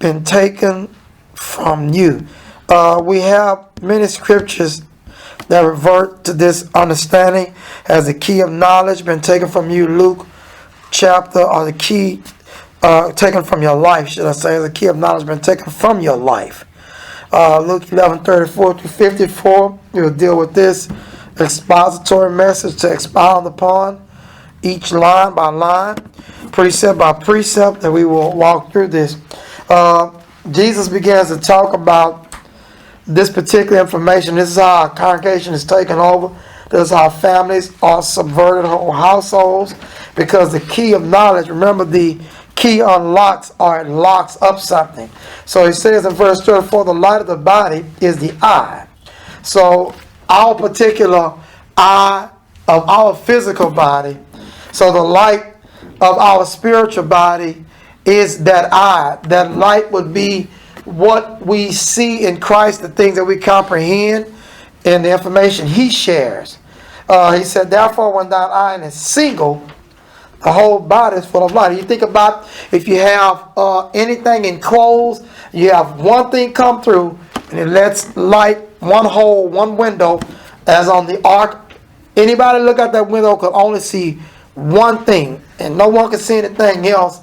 been taken from you. We have many scriptures that revert to this understanding as the key of knowledge been taken from you. Luke chapter, or the key taken from your life, should I say, the key of knowledge been taken from your life. Luke 11:34-54, we'll deal with this expository message to expound upon each line by line, precept by precept, that we will walk through this. Jesus begins to talk about this particular information. This is how our congregation is taken over. This is how families are subverted, whole households, because the key of knowledge, remember, the key unlocks or it locks up something. So he says in verse 34, the light of the body is the eye. So our particular eye of our physical body, so the light of our spiritual body is that eye. That light would be what we see in Christ, the things that we comprehend, and the information He shares. He said, therefore, when thine eye is single, the whole body is full of light. You think about if you have anything in clothes, you have one thing come through, and it lets light, one hole, one window, as on the ark. Anybody look out that window could only see one thing, and no one could see anything else.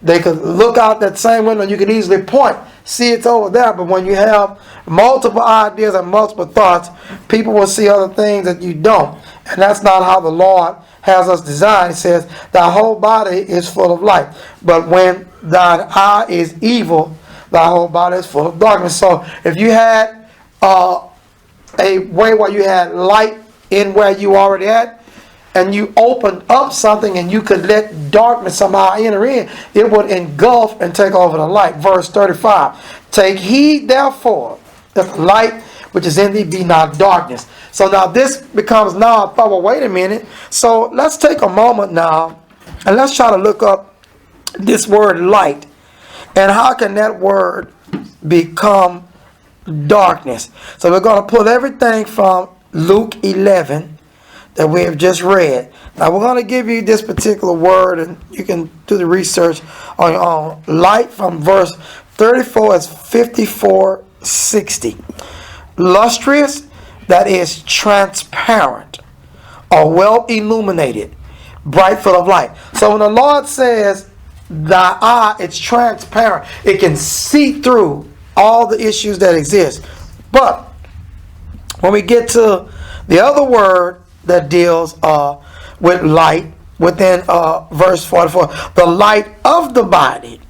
They could look out that same window and you could easily point, see it's over there. But when you have multiple ideas and multiple thoughts, people will see other things that you don't. And that's not how the Lord has us designed. He says, thy whole body is full of light. But when thine eye is evil, thy whole body is full of darkness. So if you had a way where you had light in where you already at, and you opened up something and you could let darkness somehow enter in, it would engulf and take over the light. Verse 35, take heed therefore that the light which is in thee be not darkness. So now this becomes now a thought, well, wait a minute. So let's take a moment now and let's try to look up this word light. And how can that word become darkness? So we're going to pull everything from Luke 11 that we have just read. Now we're going to give you this particular word, and you can do the research on your own. Light from verse 34 is 54:60. Lustrous, that is transparent or well illuminated, bright, full of light. So when the Lord says thy eye, it's transparent. It can see through all the issues that exist. But when we get to the other word that deals with light within verse 44, the light of the body,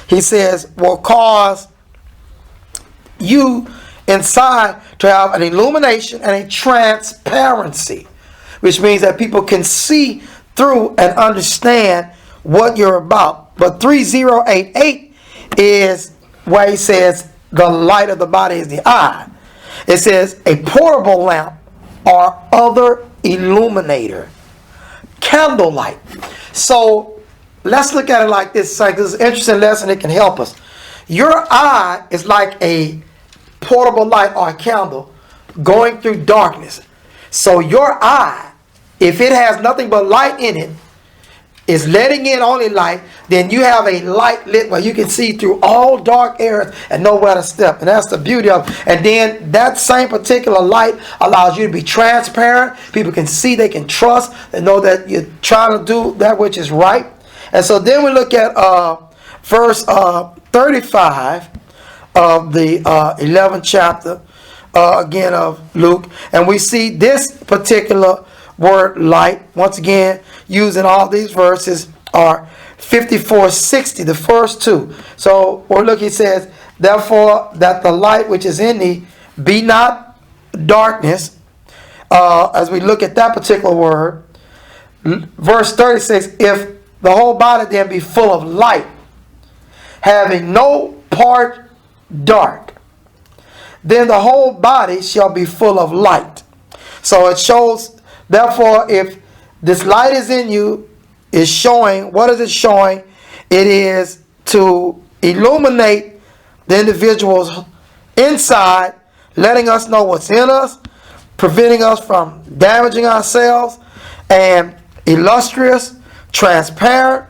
he says, will cause you inside to have an illumination and a transparency, which means that people can see through and understand what you're about. But 3088 is where he says the light of the body is the eye. It says a portable lamp or other illuminator, candlelight. So let's look at it like this. It's like this is an interesting lesson. It can help us. Your eye is like a portable light or a candle going through darkness. So your eye, if it has nothing but light in it, is letting in only light, then you have a light lit where you can see through all dark areas and know where to step. And that's the beauty of it. And then that same particular light allows you to be transparent. People can see, they can trust, they know that you're trying to do that which is right. And so then we look at verse 35 of the 11th chapter again of Luke. And we see this particular word light, once again, using all these verses, are 54:60, the first two. So we're looking, it says, therefore that the light which is in thee be not darkness. As we look at that particular word, verse 36, if the whole body then be full of light, having no part dark, then the whole body shall be full of light. So it shows, therefore, if this light is in you, is showing, what is it showing? It is to illuminate the individual's inside, letting us know what's in us, preventing us from damaging ourselves, and illustrious, transparent.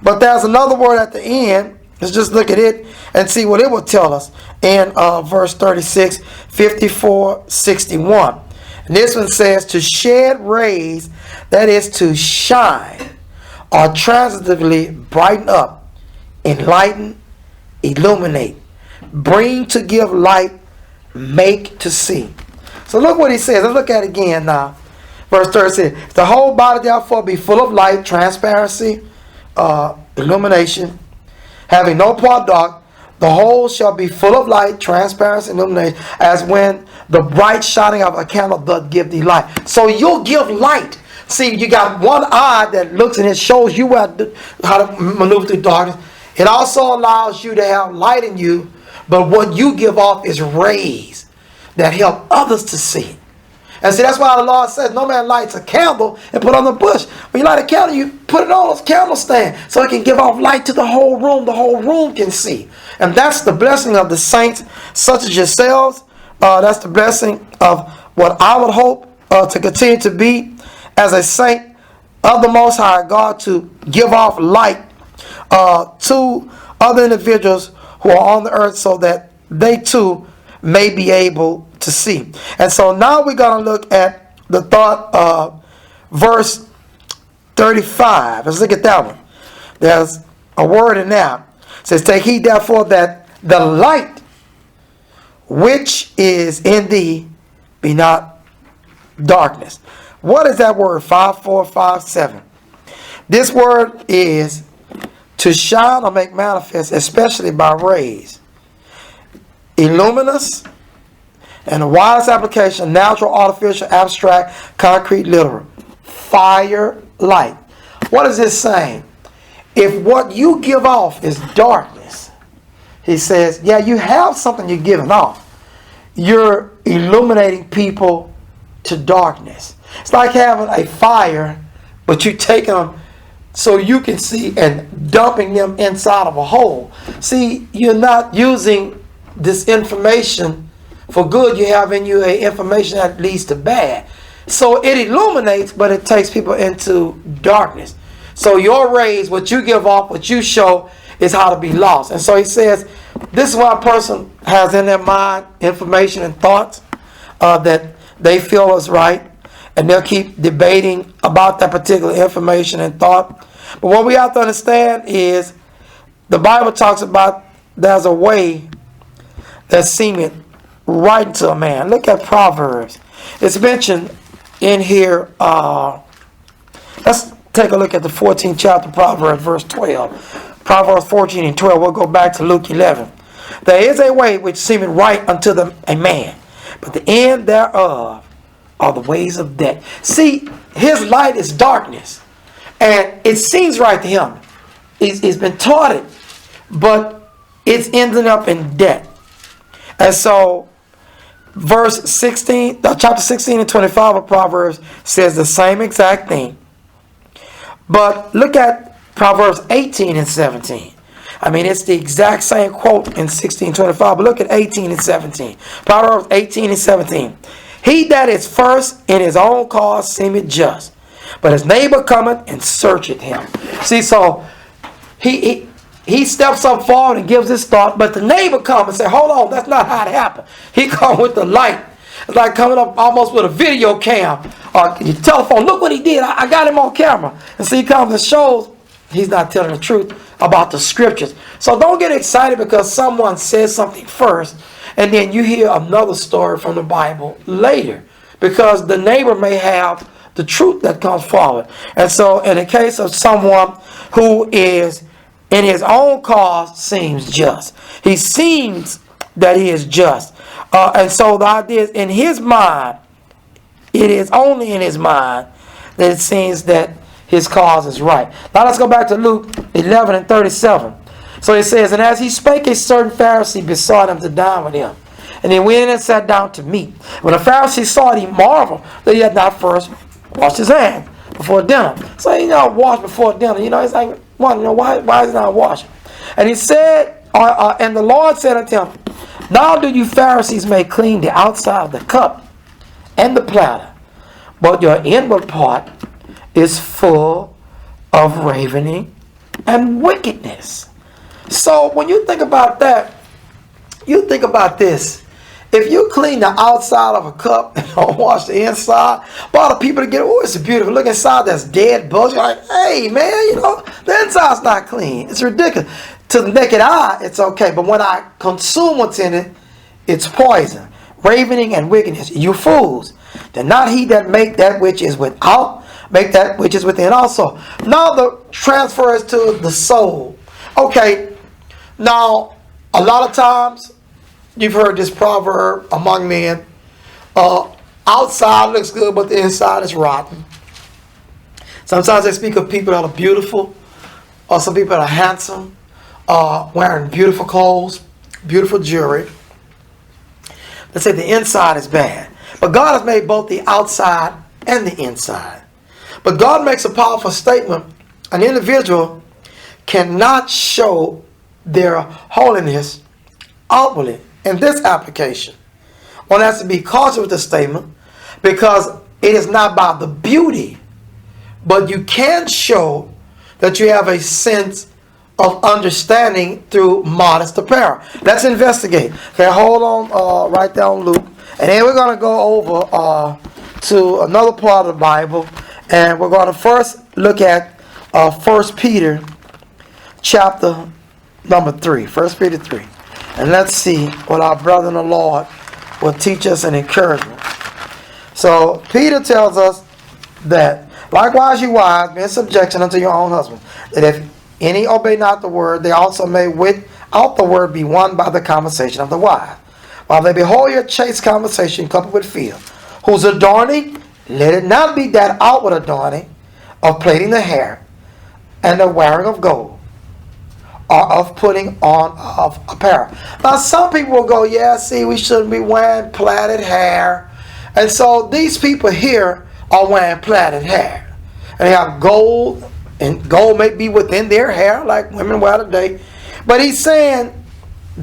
But there's another word at the end, Let's just look at it and see what it will tell us in verse 36, 54, 61. And this one says, to shed rays, that is to shine, or transitively brighten up, enlighten, illuminate, bring to give light, make to see. So look what he says. Let's look at it again now. Verse 36. The whole body therefore be full of light, transparency, illumination, having no part dark. The whole shall be full of light, transparency, illumination, as when the bright shining of a candle doth give thee light. So you'll give light. See, you got one eye that looks and it shows you how to maneuver through darkness. It also allows you to have light in you, but what you give off is rays that help others to see. And see, that's why the Lord says, no man lights a candle and put it on the bush. When you light a candle, you put it on a candle stand so it can give off light to the whole room. The whole room can see. And that's the blessing of the saints such as yourselves. That's the blessing of what I would hope to continue to be as a saint of the Most High God, to give off light to other individuals who are on the earth so that they too may be able to see. And so now we're going to look at the thought of verse 35. Let's look at that one. There's a word in there. It says, take heed therefore that the light which is in thee be not darkness. What is that word? 5457. This word is to shine or make manifest, especially by rays. Illuminous, and the widest application, natural, artificial, abstract, concrete, literal. Fire, light. What is this saying? If what you give off is darkness, he says, yeah, you have something you're giving off. You're illuminating people to darkness. It's like having a fire, but you're taking them so you can see and dumping them inside of a hole. See, you're not using this information for good. You have in you a information that leads to bad. So it illuminates, but it takes people into darkness. So your rays, what you give off, what you show, is how to be lost. And so he says, this is what a person has in their mind, information and thoughts that they feel is right. And they'll keep debating about that particular information and thought. But what we have to understand is the Bible talks about there's a way that seemeth right to a man. Look at Proverbs. It's mentioned in here. Let's take a look at the 14th chapter of Proverbs, verse 12. Proverbs 14 and 12. We'll go back to Luke 11. There is a way which seemeth right unto a man, but the end thereof are the ways of death. See, his light is darkness. And it seems right to him. He's been taught it. But it's ending up in death. And so, chapter 16 and 25 of Proverbs says the same exact thing. But look at Proverbs 18 and 17. I mean, it's the exact same quote in 16:25. But look at 18 and 17. Proverbs 18 and 17. He that is first in his own cause seemeth just, but his neighbor cometh and searcheth him. See, so he steps up forward and gives his thought, but the neighbor comes and says, hold on, that's not how it happened. He comes with the light. It's like coming up almost with a video cam or your telephone. Look what he did. I got him on camera. And so he comes and shows he's not telling the truth about the scriptures. So don't get excited because someone says something first and then you hear another story from the Bible later, because the neighbor may have the truth that comes forward. And so in the case of someone who is in his own cause seems just, he seems that he is just. And so the idea is in his mind, it is only in his mind that it seems that his cause is right. Now let's go back to Luke 11 and 37. So it says, and as he spake, a certain Pharisee besought him to dine with him. And he went in and sat down to meat. When the Pharisee saw it, he marveled that he had not first washed his hands before dinner. So wash before dinner. It's like, why is he not washing? And he said, and the Lord said unto him, now do you Pharisees make clean the outside of the cup and the platter, but your inward part is full of ravening and wickedness. So when you think about that, you think about this. If you clean the outside of a cup and don't wash the inside, a lot of people get, oh, it's beautiful. Look inside, that's dead bugs. You're like, hey, man, the inside's not clean. It's ridiculous. To the naked eye, it's okay. But when I consume what's in it, it's poison, ravening, and wickedness. You fools. Then not he that make that which is without, make that which is within also. Now the transfer is to the soul. Okay, now a lot of times, you've heard this proverb among men. Outside looks good, but the inside is rotten. Sometimes they speak of people that are beautiful, or some people that are handsome, wearing beautiful clothes, beautiful jewelry. They say the inside is bad. But God has made both the outside and the inside. But God makes a powerful statement. An individual cannot show their holiness outwardly. In this application, one has to be cautious with the statement because it is not about the beauty, but you can show that you have a sense of understanding through modest apparel. Let's investigate. Okay, hold on right there on Luke. And then we're going to go over to another part of the Bible. And we're going to first look at 1 Peter chapter number 3. 1 Peter 3. And let's see what our brother in the Lord will teach us an encouragement. So Peter tells us that, likewise you wives, be in subjection unto your own husband, that if any obey not the word, they also may without the word be won by the conversation of the wife. While they behold your chaste conversation coupled with fear, whose adorning, let it not be that outward adorning of plaiting the hair and the wearing of gold, or of putting on of apparel. Now some people will go, yeah, see, we shouldn't be wearing plaited hair. And so these people here are wearing plaited hair. And they have gold, and gold may be within their hair, like women wear today. But he's saying,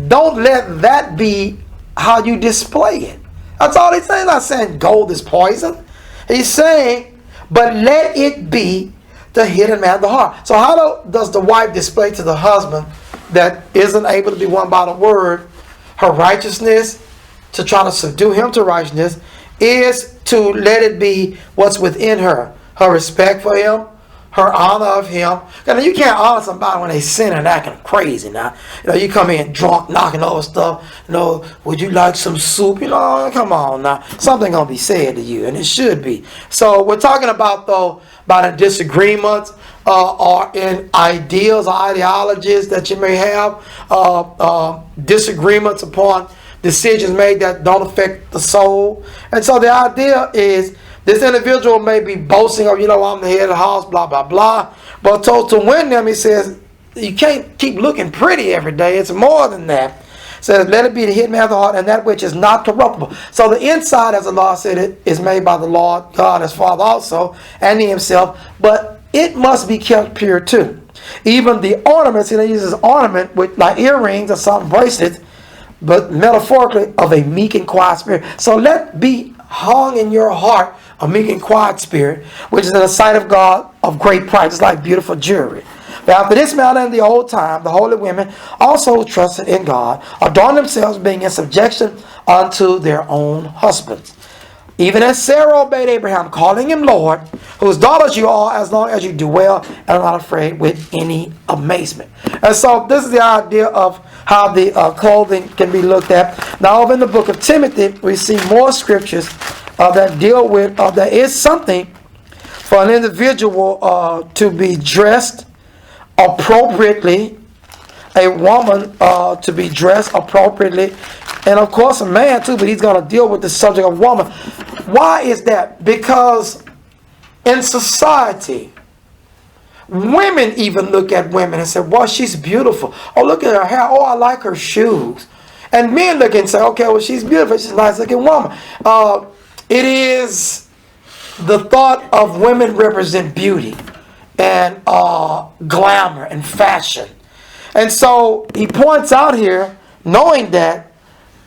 don't let that be how you display it. That's all he's saying. He's not saying gold is poison. He's saying, but let it be the hidden man of the heart. So how does the wife display to the husband that isn't able to be won by the word her righteousness, to try to subdue him to righteousness, is to let it be what's within her. Her respect for him, her honor of him. Now, you can't honor somebody when they sin and acting crazy now. You come in drunk, knocking over stuff. Would you like some soup? Come on now. Something going to be said to you, and it should be. So we're talking about, though, about in disagreements or in ideals or ideologies that you may have. Disagreements upon decisions made that don't affect the soul. And so the idea is, this individual may be boasting of, I'm the head of the house, blah, blah, blah. But to win them, he says, you can't keep looking pretty every day. It's more than that. It says, let it be the hidden man of the heart, and that which is not corruptible. So the inside, as the Lord said, it is made by the Lord God as Father also, and He Himself. But it must be kept pure too. Even the ornaments, He uses ornament with like earrings or some bracelets, but metaphorically of a meek and quiet spirit. So let be hung in your heart a meek and quiet spirit, which is in the sight of God of great price. It's like beautiful jewelry. But after this manner in the old time, the holy women also trusted in God, adorned themselves, being in subjection unto their own husbands. Even as Sarah obeyed Abraham, calling him Lord, whose daughters you are, as long as you do well and are not afraid with any amazement. And so this is the idea of how the clothing can be looked at. Now over in the book of Timothy, we see more scriptures that deal with, there is something for an individual to be dressed appropriately, a woman to be dressed appropriately, and of course a man too, but he's going to deal with the subject of woman. Why is that? Because in society, women even look at women and say, well, she's beautiful. Oh, look at her hair. Oh, I like her shoes. And men look and say, okay, well, she's beautiful. She's a nice looking woman. It is the thought of women represent beauty and glamour and fashion. And so he points out here, knowing that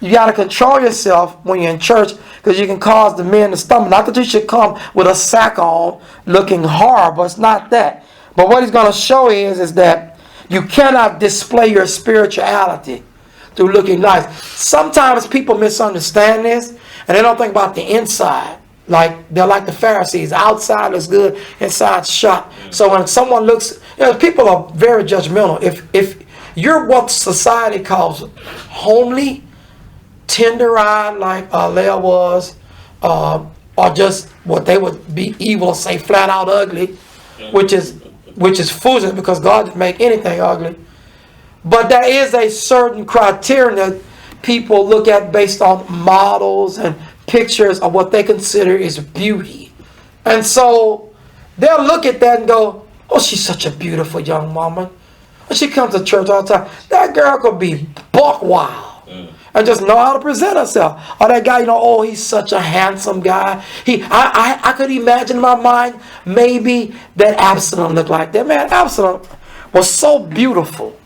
you got to control yourself when you're in church, because you can cause the men to stumble. Not that you should come with a sack on looking horrible. It's not that. But what he's going to show is that You cannot display your spirituality through looking nice. Sometimes people misunderstand this and they don't think about the inside. Like they're like the Pharisees. Outside looks good, inside shut. So when someone looks, people are very judgmental. If you're what society calls homely, tender-eyed like Leah was, or just what they would be evil, say flat out ugly, which is foolish because God didn't make anything ugly. But there is a certain criterion that people look at based on models and pictures of what they consider is beauty. And so they'll look at that and go, oh, she's such a beautiful young woman. And she comes to church all the time. That girl could be buck wild. And just know how to present herself. Or that guy, oh, he's such a handsome guy. I could imagine in my mind maybe that Absalom looked like that. Man, Absalom was so beautiful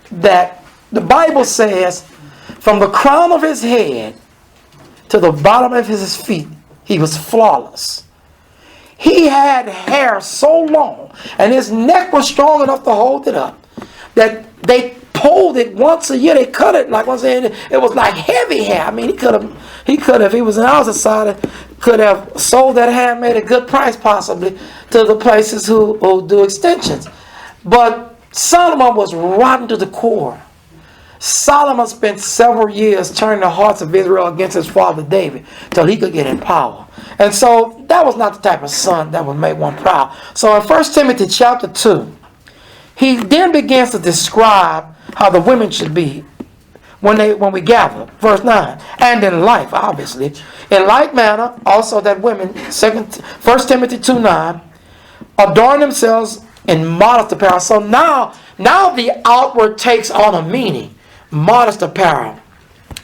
that the Bible says from the crown of his head to the bottom of his feet, he was flawless. He had hair so long and his neck was strong enough to hold it up that they pulled it once a year. They cut it like once a year. It was like heavy hair. I mean, he could have, if he was in our society, could have sold that hair and made a good price possibly to the places who do extensions. But Solomon was rotten to the core. Solomon spent several years turning the hearts of Israel against his father David till he could get in power. And so that was not the type of son that would make one proud. So in 1 Timothy chapter 2, he then begins to describe how the women should be when we gather. Verse 9. And in life, obviously. In like manner, also that women, 1 Timothy 2:9, adorn themselves in modest apparel. So now the outward takes on a meaning. Modest apparel.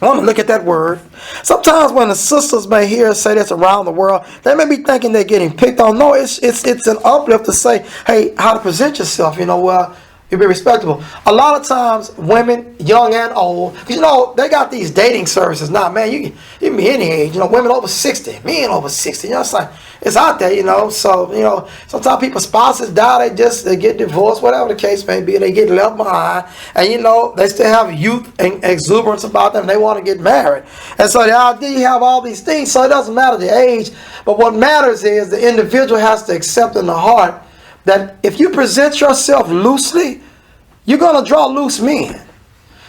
I'm going to look at that word. Sometimes when the sisters may hear us say this around the world, they may be thinking they're getting picked on. No, it's an uplift to say, hey, how to present yourself. Well, you be respectable. A lot of times, women, young and old, because they got these dating services now. Man, you can be any age. Women over 60, men over 60. It's like it's out there. So sometimes people's spouses die. They get divorced, whatever the case may be. They get left behind, and they still have youth and exuberance about them. They want to get married, and so the idea you have all these things. So it doesn't matter the age, but what matters is the individual has to accept in the heart that if you present yourself loosely, you're going to draw loose men.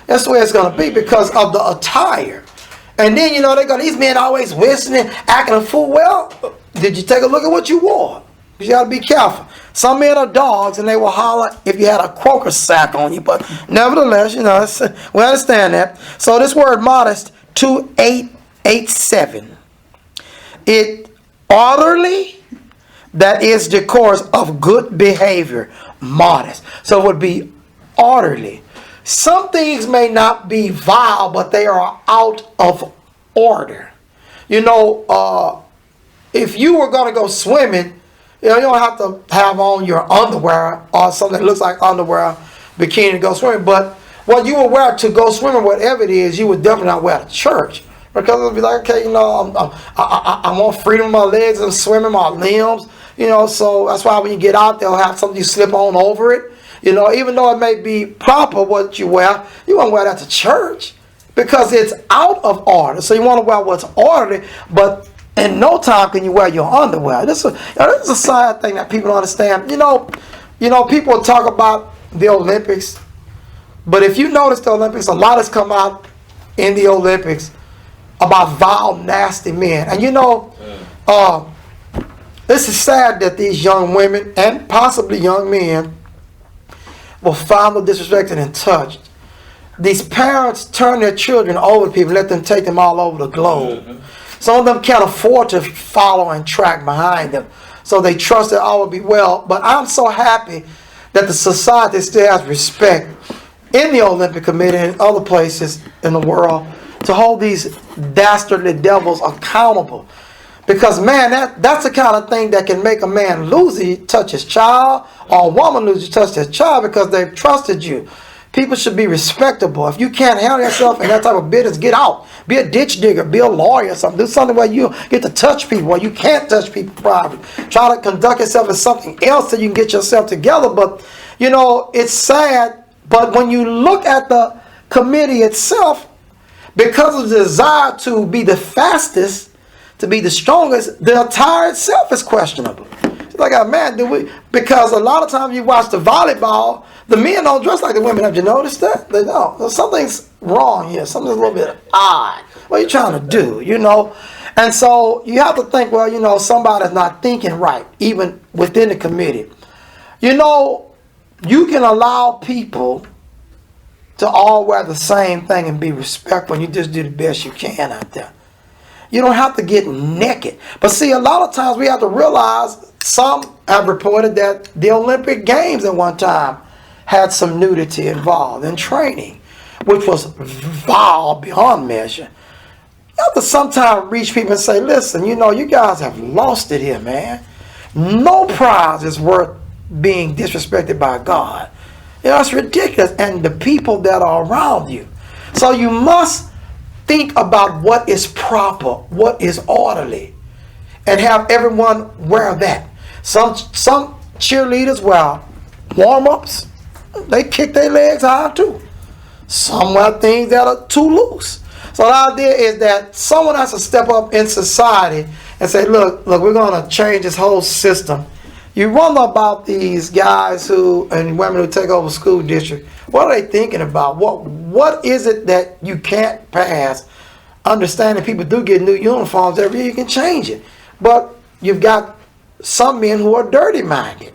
That's the way it's going to be because of the attire. And then, these men always whistling, acting a fool. Well, did you take a look at what you wore? You got to be careful. Some men are dogs and they will holler if you had a croaker sack on you. But nevertheless, we understand that. So this word modest, 2887. It orderly, that is decorous, of good behavior, modest. So it would be orderly. Some things may not be vile, but they are out of order. If you were going to go swimming, you don't have to have on your underwear or something that looks like underwear, bikini to go swimming. But what you would wear to go swimming, whatever it is, you would definitely not wear to church. Because it would be like, okay, I want freedom of my legs and swimming my limbs. So that's why when you get out, they'll have something you slip on over it. Even though it may be proper what you wear, you won't wear that to church because it's out of order. So you want to wear what's orderly, but in no time can you wear your underwear. This is a sad thing that people don't understand. People talk about the Olympics, but if you notice the Olympics, a lot has come out in the Olympics about vile, nasty men. And this is sad that these young women and possibly young men will fondle, disrespected, and touched. These parents turn their children over to people, let them take them all over the globe. Mm-hmm. Some of them can't afford to follow and track behind them, so they trust that all will be well. But I'm so happy that the society still has respect in the Olympic Committee and other places in the world to hold these dastardly devils accountable. Because, man, that's the kind of thing that can make a man lose his touch his child, or a woman lose his touch their child because they've trusted you. People should be respectable. If you can't handle yourself in that type of business, get out. Be a ditch digger. Be a lawyer or something. Do something where you get to touch people, where you can't touch people privately. Try to conduct yourself as something else so you can get yourself together. But, it's sad But when you look at the committee itself, because of the desire to be the fastest, to be the strongest, the attire itself is questionable. It's like, man, because a lot of times you watch the volleyball, the men don't dress like the women. Have you noticed that? They don't. Something's wrong here. Something's a little bit odd. What are you trying to do, And so you have to think, well, somebody's not thinking right, even within the committee. You can allow people to all wear the same thing and be respectful, and you just do the best you can out there. You don't have to get naked. But see, a lot of times we have to realize, some have reported that the Olympic Games at one time had some nudity involved in training, which was vile beyond measure. You have to sometimes reach people and say, listen, you guys have lost it here, man. No prize is worth being disrespected by God. It's ridiculous. And the people that are around you. So you must think about what is proper, what is orderly, and have everyone wear that. Some cheerleaders wear warm-ups. They kick their legs high too. Some wear things that are too loose. So the idea is that someone has to step up in society and say, look, we're going to change this whole system. You wonder about these guys and women who take over school districts. What are they thinking about? What is it that you can't pass? Understanding people do get new uniforms every year, you can change it. But you've got some men who are dirty-minded.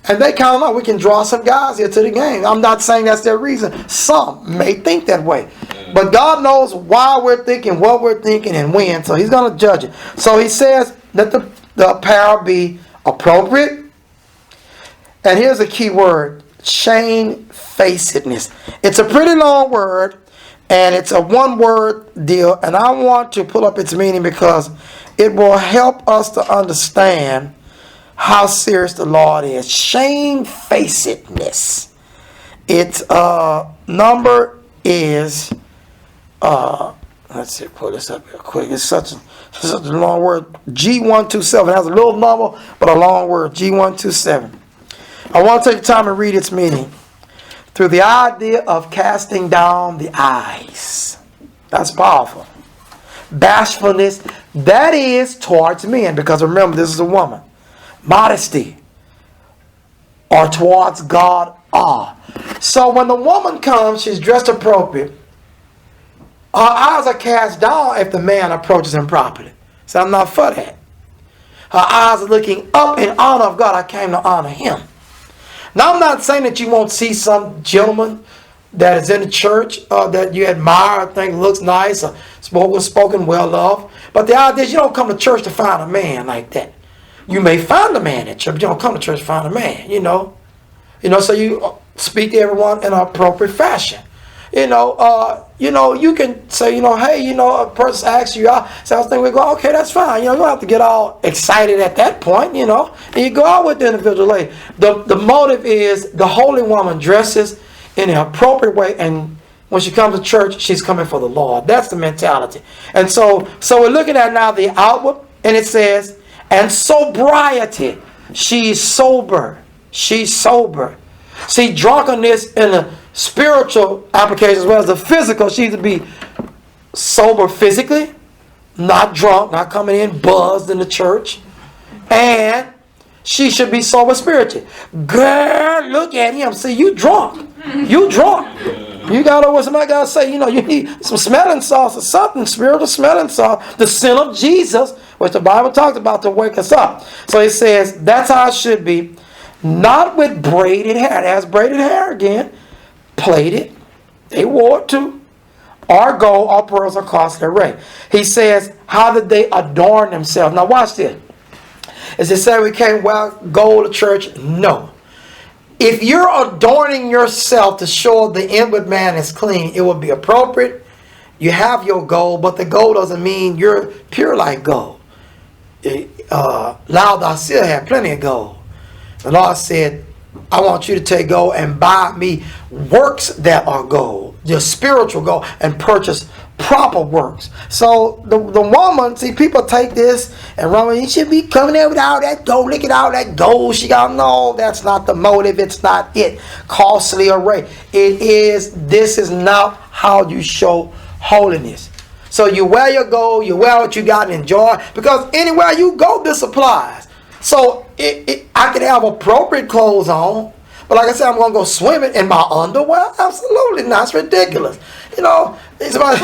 And they kind of know we can draw some guys here to the game. I'm not saying that's their reason. Some may think that way. But God knows why we're thinking, what we're thinking, and when. So he's going to judge it. So he says that the apparel be appropriate. And here's a key word: shamefacedness. It's a pretty long word, and it's a one-word deal. And I want to pull up its meaning because it will help us to understand how serious the Lord is. Shamefacedness. Its number is, let's see, pull this up real quick. It's such a long word. G127. It has a little number, but a long word. G127. I want to take time and read its meaning. Through the idea of casting down the eyes. That's powerful. Bashfulness, that is towards men, because remember, this is a woman. Modesty, or towards God, awe. So when the woman comes, she's dressed appropriate. Her eyes are cast down if the man approaches improperly. So I'm not for that. Her eyes are looking up in honor of God. I came to honor him. Now I'm not saying that you won't see some gentleman that is in the church that you admire, think looks nice, or spoken well of. But the idea is you don't come to church to find a man like that. You may find a man at church, but you don't come to church to find a man, So you speak to everyone in an appropriate fashion. You can say, hey, a person asks you out. So I was thinking, we go, okay, that's fine. You don't have to get all excited at that point, and you go out with the individual lady. The motive is the holy woman dresses in an appropriate way, and when she comes to church, she's coming for the Lord. That's the mentality. And so we're looking at now the outward, and it says, and sobriety. She's sober. She's sober. See, drunkenness in a spiritual application as well as the physical. She needs to be sober physically, not drunk, not coming in buzzed in the church. And she should be sober spiritually. Girl, look at him. See, you drunk. You drunk. You got to, what somebody got to say, you need some smelling salts or something, spiritual smelling salt, the sin of Jesus, which the Bible talks about to wake us up. So it says, that's how it should be. Not with braided hair. It has braided hair again. Plaited. They wore it too. Or gold, or pearls, or costly array. He says, how did they adorn themselves? Now watch this. Is it say we can't wear gold to church? No. If you're adorning yourself to show the inward man is clean, it would be appropriate. You have your gold, but the gold doesn't mean you're pure like gold. Laodicea had plenty of gold. The Lord said, I want you to take gold and buy me works that are gold. your spiritual goal and purchase proper works. So the woman, see, people take this and run, you should be coming there with all that gold, look at all that gold she got. No, that's not the motive. It's not it. Costly array. This is not how you show holiness. So you wear your gold, you wear what you got and enjoy, because anywhere you go, this applies. So I can have appropriate clothes on, but like I said, I'm going to go swimming in my underwear? Absolutely not. It's ridiculous. You know, it's about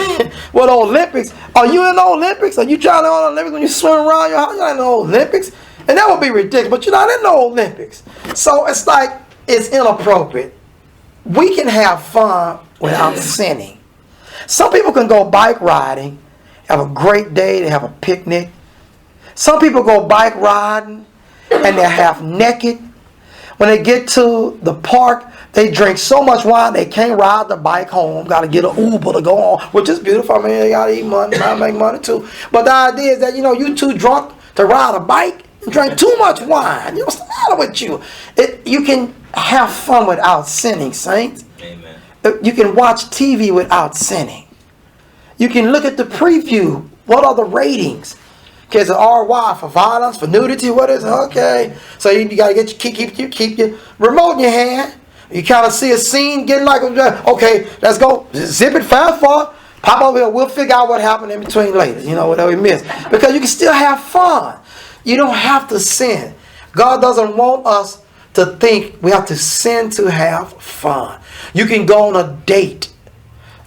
what Olympics. Are you in the Olympics? Are you trying to go to the Olympics when you swim around your house? You're not in the Olympics. And that would be ridiculous, but you're not in the Olympics. So it's like, it's inappropriate. We can have fun without sinning. Some people can go bike riding, have a great day, they have a picnic. Some people go bike riding and they're half naked. When they get to the park, they drink so much wine they can't ride the bike home. Got to get an Uber to go on, which is beautiful. I mean, they got to eat money, I make money too. But the idea is that, you know, you too drunk to ride a bike and drink too much wine. You know, what's the matter with you? You can have fun without sinning, saints. Amen. You can watch TV without sinning. You can look at the preview. What are the ratings? Okay, it's an RY for violence, for nudity. What is it? Okay. So you got to keep your remote in your hand. You kind of see a scene getting like, okay, let's go. Zip it fast forward. Pop over here. We'll figure out what happened in between later. You know, whatever we missed. Because you can still have fun. You don't have to sin. God doesn't want us to think we have to sin to have fun. You can go on a date.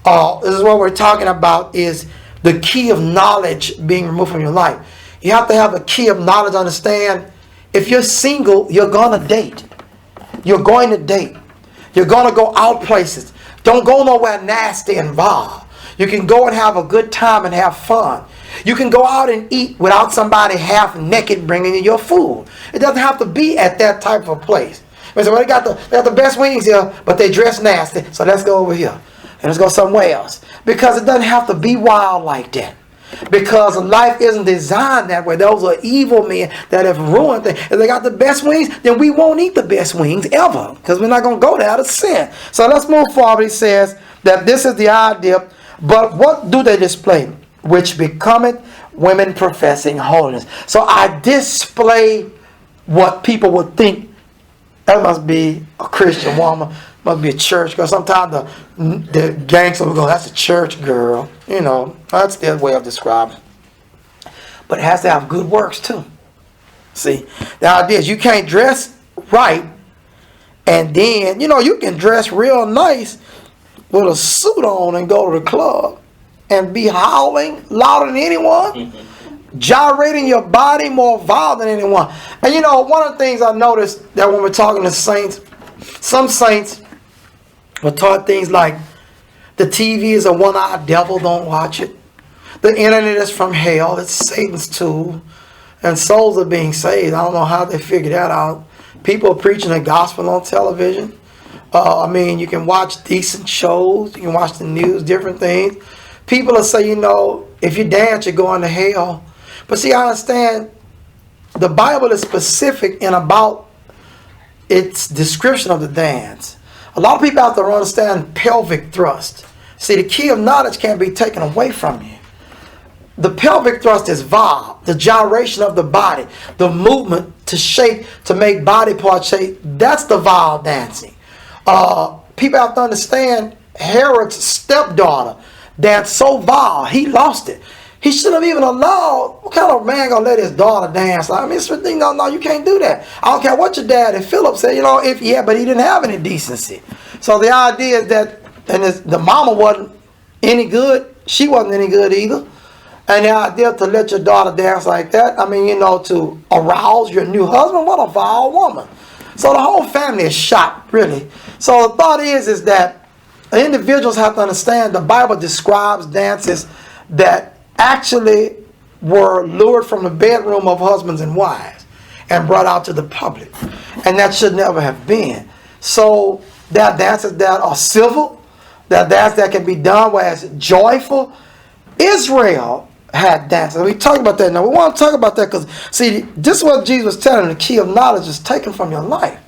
This is what we're talking about, is the key of knowledge being removed from your life. You have to have a key of knowledge. Understand, if you're single, you're going to date. You're going to date. You're going to go out places. Don't go nowhere nasty involved. You can go and have a good time and have fun. You can go out and eat without somebody half naked bringing you your food. It doesn't have to be at that type of a place. They say, well, they got the best wings here, but they dress nasty, so let's go over here. And let's go somewhere else. Because it doesn't have to be wild like that. Because life isn't designed that way. Those are evil men that have ruined things. If they got the best wings, then we won't eat the best wings ever. Because we're not going to go there to sin. So let's move forward. He says that this is the idea. But what do they display? Which becometh women professing holiness. So I display what people would think. That must be a Christian woman. Must be a church girl. Sometimes the gangster will go, that's a church girl. You know, that's their way of describing. But it has to have good works too. See, the idea is you can't dress right and then, you know, you can dress real nice with a suit on and go to the club and be howling louder than anyone, gyrating your body more violent than anyone. And you know, one of the things I noticed that when we're talking to saints, some saints were taught things like the TV is a one-eyed devil, don't watch it. The internet is from hell, it's Satan's tool, and souls are being saved. I don't know how they figured that out. People are preaching the gospel on television. I mean, you can watch decent shows, you can watch the news, different things. People will say, you know, if you dance, you're going to hell. But see, I understand the Bible is specific in about its description of the dance. A lot of people have to understand pelvic thrust. See, the key of knowledge can't be taken away from you. The pelvic thrust is vile, the gyration of the body, the movement to shake, to make body parts shake. That's the vile dancing. People have to understand Herod's stepdaughter danced so vile, he lost it. He shouldn't have even allowed. What kind of man gonna let his daughter dance? I mean, it's ridiculous. No, you can't do that. I don't care what your dad and Philip said. You know, but he didn't have any decency. So the idea is that, and the mama wasn't any good. She wasn't any good either. And the idea to let your daughter dance like that, I mean, you know, to arouse your new husband, what a vile woman. So the whole family is shot, really. So the thought is that individuals have to understand the Bible describes dances that actually were lured from the bedroom of husbands and wives and brought out to the public. And that should never have been. So there are dances that are civil, there are dances that can be done where it's joyful. Israel had dances. We talk about that now. We want to talk about that because, see, this is what Jesus was telling. The key of knowledge is taken from your life.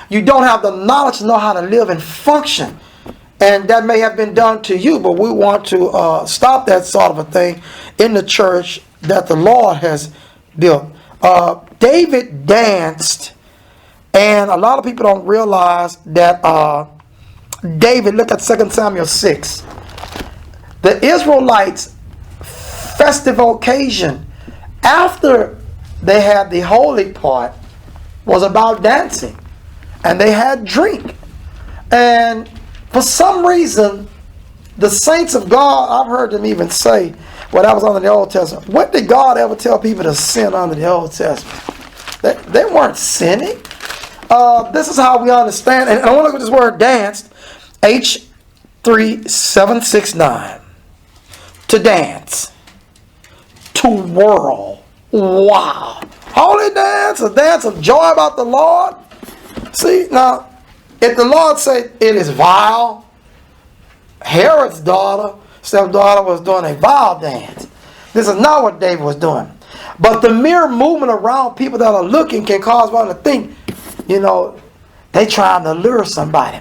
You don't have the knowledge to know how to live and function And that may have been done to you, but we want to stop that sort of a thing in the church that the Lord has built. David danced, and a lot of people don't realize that David, look at 2 Samuel 6. The Israelites' festive occasion after they had the holy part was about dancing, and they had drink. And for some reason, the saints of God, I've heard them even say, when I was under the Old Testament, when did God ever tell people to sin under the Old Testament? They weren't sinning. This is how we understand. And I want to look at this word danced. H3769. To dance. To whirl. Wow. Holy dance, a dance of joy about the Lord. See, now, if the Lord said it is vile, Herod's stepdaughter was doing a vile dance. This is not what David was doing. But the mere movement around people that are looking can cause one to think, they trying to lure somebody.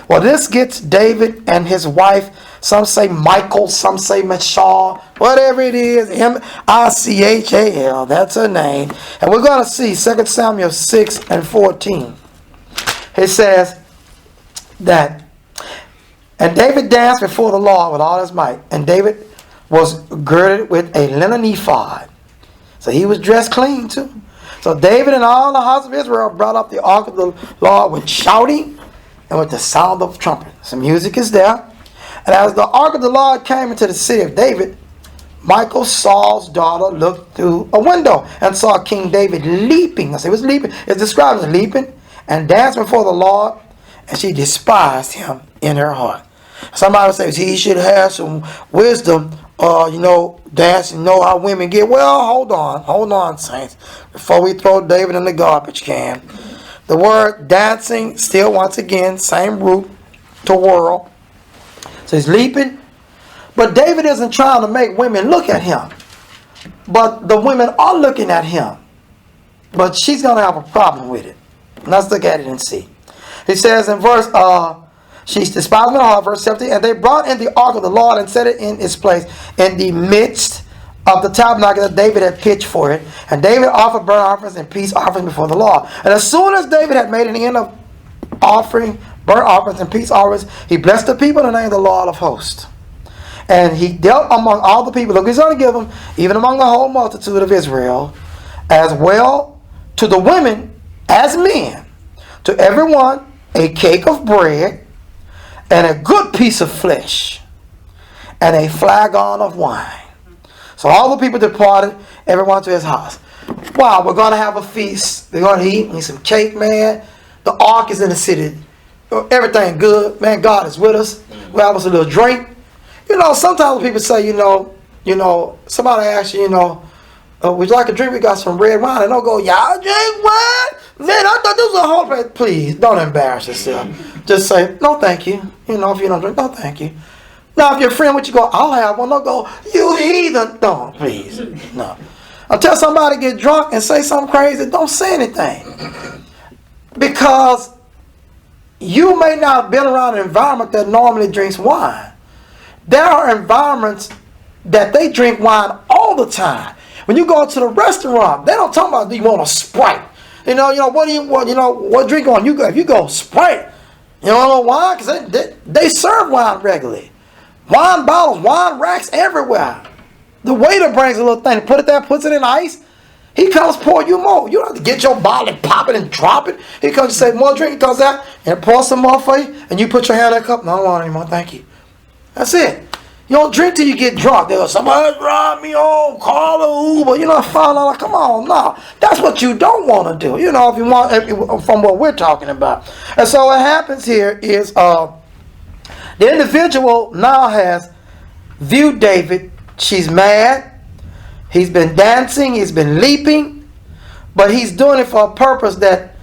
Well, this gets David and his wife, some say Michael, some say Michal, whatever it is, M-I-C-H-A-L, that's her name. And we're going to see 2 Samuel 6 and 14. It says that, and David danced before the Lord with all his might, and David was girded with a linen ephod. So he was dressed clean too. So David and all the house of Israel brought up the ark of the Lord with shouting and with the sound of trumpet. Some music is there. And as the ark of the Lord came into the city of David, Michal, Saul's daughter, looked through a window and saw King David leaping. He was leaping. It's described as leaping and dancing before the Lord, and she despised him in her heart. Somebody says he should have some wisdom, dancing, know how women get. Well, hold on, saints, before we throw David in the garbage can. The word dancing, still once again, same root, to whirl. So he's leaping. But David isn't trying to make women look at him. But the women are looking at him. But she's going to have a problem with it. Let's look at it and see. He says in verse, she despised me in her heart, verse 17, and they brought in the ark of the Lord and set it in its place in the midst of the tabernacle that David had pitched for it. And David offered burnt offerings and peace offerings before the Lord. And as soon as David had made an end of offering burnt offerings and peace offerings, he blessed the people in the name of the Lord of hosts. And he dealt among all the people, look, he's going to give them, even among the whole multitude of Israel, as well to the women as men, to everyone a cake of bread, and a good piece of flesh, and a flagon of wine. So all the people departed, everyone to his house. Wow, we're going to have a feast. We're going to eat some cake, man. The ark is in the city. Everything good. Man, God is with us. We'll have us a little drink. Sometimes people say, somebody asks you, would you like a drink? We got some red wine. And they'll go, y'all drink wine? Man, I thought this was a whole place. Please, don't embarrass yourself. Just say, no, thank you. If you don't drink, no, thank you. Now, if your friend would you go, I'll have one. They'll go, you heathen. No, please. No. Until somebody get drunk and say something crazy, don't say anything. Because you may not have been around an environment that normally drinks wine. There are environments that they drink wine all the time. When you go to the restaurant, they don't talk about, do you want a Sprite? What do you want? What drink on you go? If you go Sprite, you don't want wine? Because they serve wine regularly. Wine bottles, wine racks everywhere. The waiter brings a little thing, puts it in ice. He comes pour you more. You don't have to get your bottle and pop it and drop it. He comes and say, more drink. He comes out and pours some more for you. And you put your hand in that cup. No, I don't want any more. Thank you. That's it. You don't drink till you get drunk. They go, somebody drive me home, call an Uber. $5. Come on, no. That's what you don't want to do. If you want, from what we're talking about. And so what happens here is the individual now has viewed David. She's mad. He's been dancing. He's been leaping. But he's doing it for a purpose that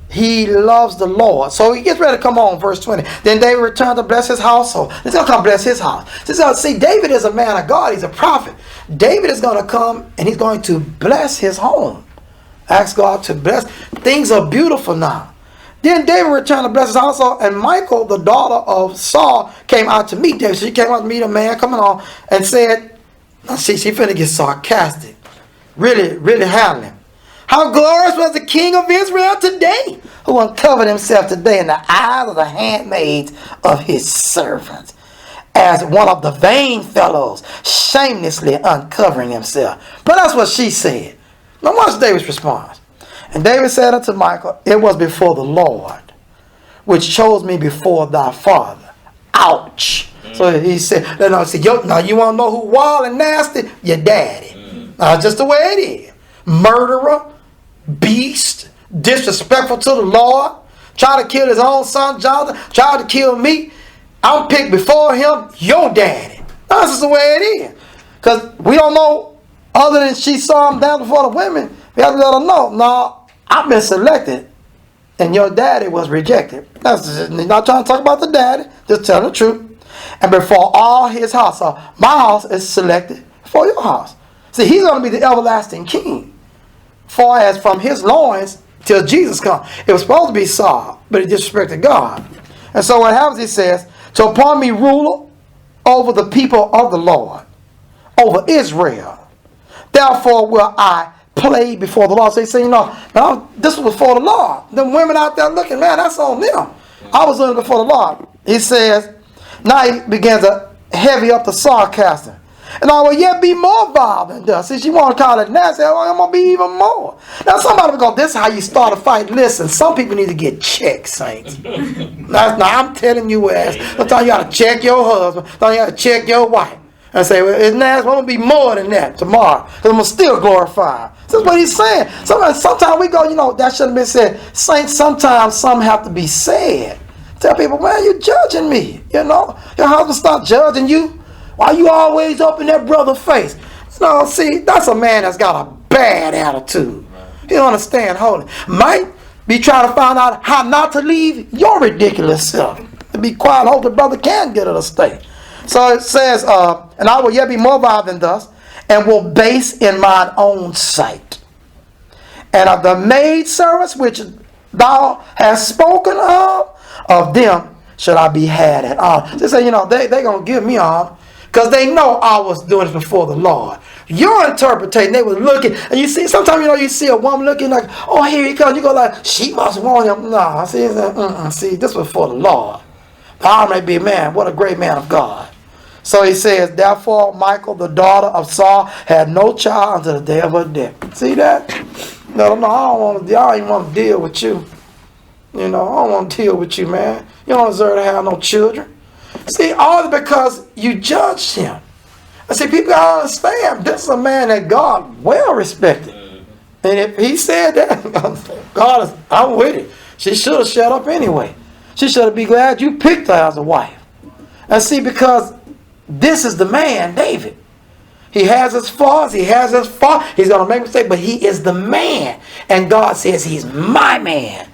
he loves the Lord. So he gets ready to come on, verse 20. Then David returned to bless his household. He's going to come bless his house. See, David is a man of God. He's a prophet. David is going to come and he's going to bless his home. Ask God to bless. Things are beautiful now. Then David returned to bless his household, and Michal, the daughter of Saul, came out to meet David. She came out to meet a man coming on and said, now see, she finna get sarcastic. Really, really handling. How glorious was the king of Israel today, who uncovered himself today in the eyes of the handmaids of his servants, as one of the vain fellows, shamelessly uncovering himself. But that's what she said. Now watch David's response. And David said unto Michal, it was before the Lord, which chose me before thy father. Ouch. So he said, now you want to know who wild and nasty? Your daddy. Just the way it is. Murderer, beast, disrespectful to the Lord, try to kill his own son Jonathan, try to kill me. I'm picked before him, your daddy. That's just the way it is. Because we don't know, other than she saw him down before the women, we have to let her know, no, I've been selected and your daddy was rejected. That's just, not trying to talk about the daddy, just telling the truth. And before all his house, so my house is selected for your house. See, he's going to be the everlasting king. Far as from his loins till Jesus comes. It was supposed to be Saul, but he disrespected God. And so what happens, he says, to appoint me ruler over the people of the Lord, over Israel. Therefore will I play before the Lord. So he said, now, this was before the Lord. The women out there looking, man, that's on them. I was doing it before the Lord. He says, now he begins to heavy up the sarcasm. And I will yet be more vile than dust. Since you want to call it nasty, I'm going to be even more. Now somebody will go, this is how you start a fight. Listen, some people need to get checked, saints. now I'm telling you, sometimes you got to check your husband. Sometimes you got to check your wife. And say, well, it's nasty. I'm going to be more than that tomorrow. Because I'm going to still glorify him. That's what he's saying. Sometimes we go, that shouldn't be said. Saints, sometimes some have to be said. Tell people, man, you're judging me. Your husband start judging you. Why you always up in that brother's face? No, see, that's a man that's got a bad attitude. He don't understand holy. Might be trying to find out how not to leave your ridiculous self. To be quiet, hope the brother can get her to stay. So it says, and I will yet be more vile than thus, and will base in mine own sight. And of the maid servants which thou hast spoken of them should I be had at all. They say, they're going to give me honor. Because they know I was doing it before the Lord. Your interpretation, they were looking. And you see, sometimes you see a woman looking like, oh, here he comes. You go like, she must want him. No, see, this was for the Lord. Power may be a man. What a great man of God. So he says, therefore, Michal, the daughter of Saul, had no child until the day of her death. See that? No, I don't even want to deal with you. I don't want to deal with you, man. You don't deserve to have no children. See, all because you judged him. I see, people gotta understand, this is a man that God well respected. And if he said that, God, I'm with it. She should have shut up anyway. She should have been glad you picked her as a wife. And see, because this is the man, David. He has his faults, he's going to make mistakes, but he is the man. And God says he's my man.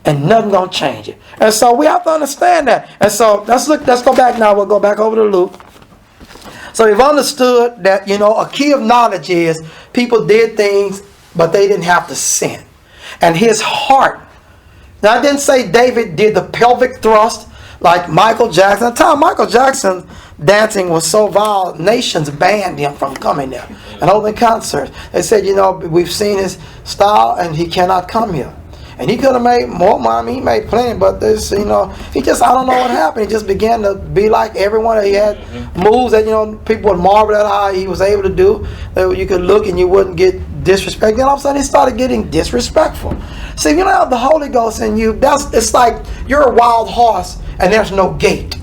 And nothing going to change it. And so we have to understand that. And so let's go back now. We'll go back over to Luke. So we've understood that, a key of knowledge is people did things, but they didn't have to sin. And his heart. Now I didn't say David did the pelvic thrust like Michael Jackson. At the time Michael Jackson dancing was so vile, nations banned him from coming there and holding concerts. They said, we've seen his style and he cannot come here. And he could have made more money. He made plenty, but this, he just, I don't know what happened. He just began to be like everyone. He had moves that, people would marvel at how he was able to do. That you could look and you wouldn't get disrespected. And all of a sudden he started getting disrespectful. See, you have the Holy Ghost in you. It's like you're a wild horse and there's no gate.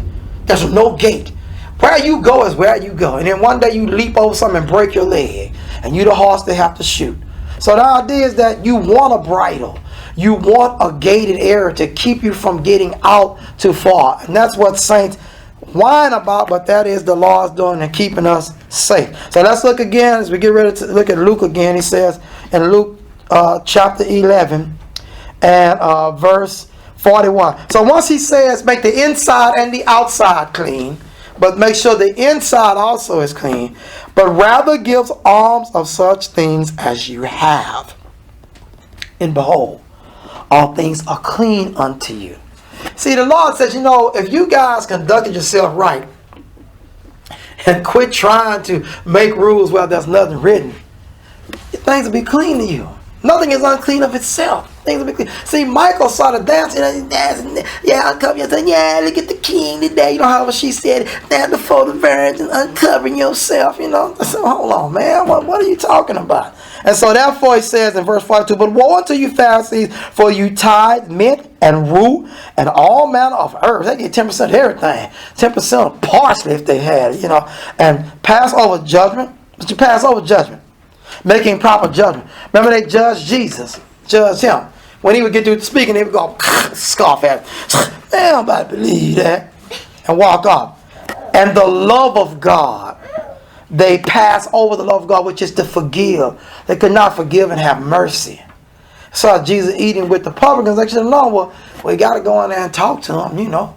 There's no gate. Where you go is where you go. And then one day you leap over something and break your leg. And you the horse they have to shoot. So the idea is that you want a bridle. You want a gated area to keep you from getting out too far. And that's what saints whine about, but that is the Lord's doing and keeping us safe. So let's look again as we get ready to look at Luke again. He says in Luke chapter 11 and verse 41. So once he says make the inside and the outside clean, but make sure the inside also is clean, but rather gives alms of such things as you have. And behold, all things are clean unto you. See, the Lord says, if you guys conducted yourself right and quit trying to make rules where there's nothing written, things will be clean to you. Nothing is unclean of itself. Things will be clean. See, Michael started dancing and dancing. Yeah, uncover yourself. Yeah, look at the king today. However she said, stand before the virgin, uncovering yourself. So hold on, man. What are you talking about? And so therefore he says in verse 42, but woe unto you Pharisees, for you tithe mint and rue and all manner of herbs. They get 10% of everything. 10% of parsley if they had it, and pass over judgment. But you pass over judgment. Making proper judgment. Remember they judged Jesus. Judged him. When he would get through speaking, they would go scoff at him. Man, I'm about to believe that. And walk off. And the love of God. They pass over the love of God, which is to forgive. They could not forgive and have mercy. Saw Jesus eating with the publicans. They said, no, well, we got to go in there and talk to them,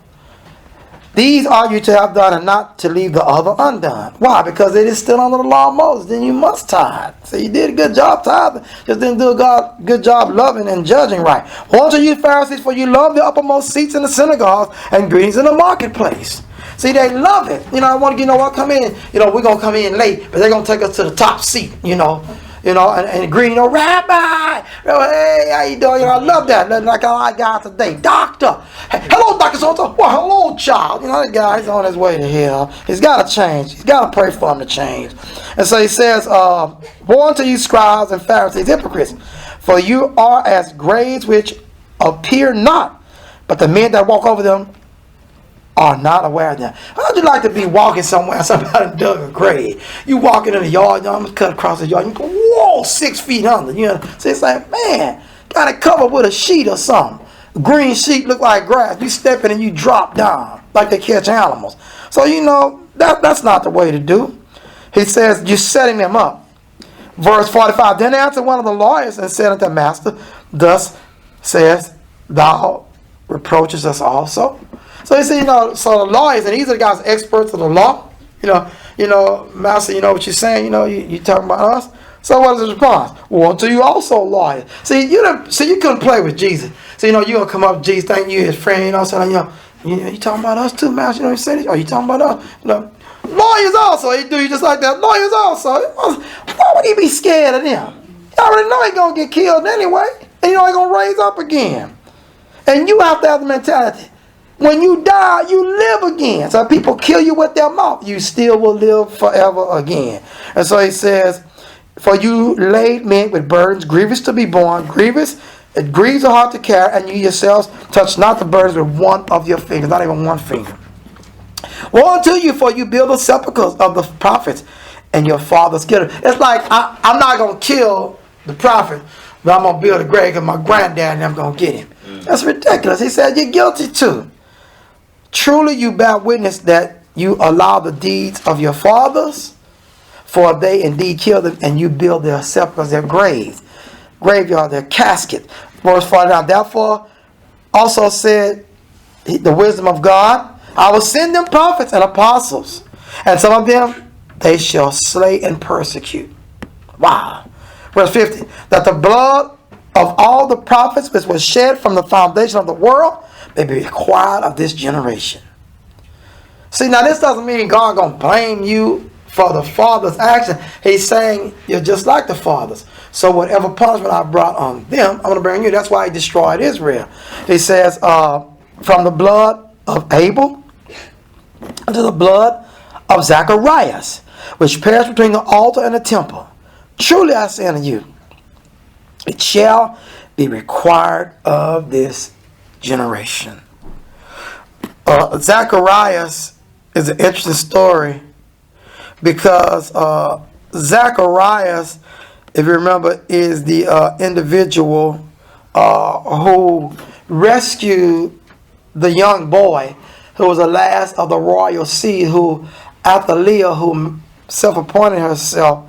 These are you to have done and not to leave the other undone. Why? Because it is still under the law of Moses. Then you must tithe. So you did a good job tithing. Just didn't do a good job loving and judging right. Woe unto you Pharisees, for you love the uppermost seats in the synagogues and greetings in the marketplace. See, they love it. I want to, come in. We're going to come in late, but they're going to take us to the top seat, and greet, Rabbi, hey, how you doing? I love that. Like I got today. Doctor. Hey, hello, Dr. So-and-so. Well, hello, child. That guy's on his way to hell. He's got to change. He's got to pray for him to change. And so he says, woe unto you scribes and Pharisees, hypocrites, for you are as graves which appear not, but the men that walk over them are not aware of them. How'd you like to be walking somewhere and somebody dug a grave? You walking in the yard, I'm gonna cut across the yard, you go, whoa, 6 feet under. So it's like, man, got it covered with a sheet or something. Green sheet look like grass. You step in and you drop down like they catch animals. So that's not the way to do. He says, you're setting them up. Verse 45, then answered one of the lawyers and said unto the master, thus says thou reproachest us also. So he said, so the lawyers, and these are the guys experts of the law. Master, what you're saying, you talking about us. So what is his response? Well, unto you also, lawyer. See, you couldn't play with Jesus. So you gonna come up to Jesus, thinking you his friend, so you talking about us too, Master. You said it. Are you talking about us? Lawyers also, he do you just like that. Lawyers also. Why would he be scared of them? You already know he gonna get killed anyway, and he gonna raise up again. And you have to have the mentality. When you die, you live again. So if people kill you with their mouth, you still will live forever again. And so he says, for you laid men with burdens, grievous to be borne, it grieves the heart to carry, and you yourselves touch not the burdens with one of your fingers, not even one finger. Woe unto you, for you build the sepulchres of the prophets, and your fathers killed them. It's like, I'm not going to kill the prophet, but I'm going to build a grave because my granddad and I'm going to get him. That's ridiculous. He said, you're guilty too. Truly you bear witness that you allow the deeds of your fathers, for they indeed kill them, and you build their sepulchres, their graves, graveyard, their casket. Verse 49, therefore also said the wisdom of God, I will send them prophets and apostles, and some of them they shall slay and persecute. Wow. Verse 50, that the blood of all the prophets which was shed from the foundation of the world may be required of this generation. See, now this doesn't mean God going to blame you for the father's action. He's saying you're just like the fathers. So whatever punishment I brought on them, I'm going to bring you. That's why he destroyed Israel. He says, from the blood of Abel unto the blood of Zacharias, which perished between the altar and the temple. Truly I say unto you, it shall be required of this generation. Zacharias is an interesting story because Zacharias, if you remember, is the individual who rescued the young boy who was the last of the royal seed, who after Leah, who self-appointed herself